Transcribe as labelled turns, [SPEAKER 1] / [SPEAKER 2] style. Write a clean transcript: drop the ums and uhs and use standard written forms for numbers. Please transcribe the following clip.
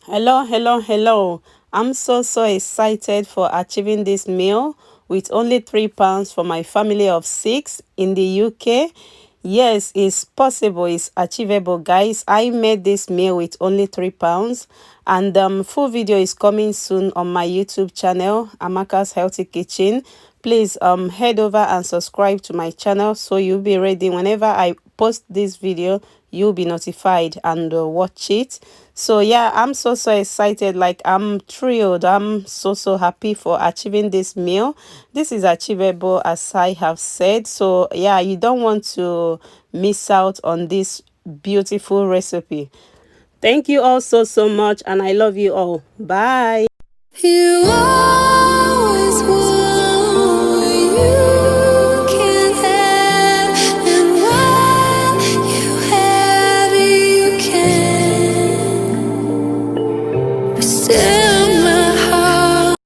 [SPEAKER 1] Hello. I'm so excited for achieving this meal with only £3 for my family of 6 in the UK. Yes, it's possible, it's achievable, guys. I made this meal with only £3, and full video is coming soon on my YouTube channel, Amaka's Healthy Kitchen. Please head over and subscribe to my channel so you'll be ready whenever I post this video. You'll be notified and watch it. So yeah, I'm so excited. Like, I'm thrilled. I'm so happy for achieving this meal. This is achievable, as I have said. So yeah, you don't want to miss out on this beautiful recipe. Thank you all so much, and I love you all. Bye.
[SPEAKER 2] You always want what you can't have, and while you have it, you can. But still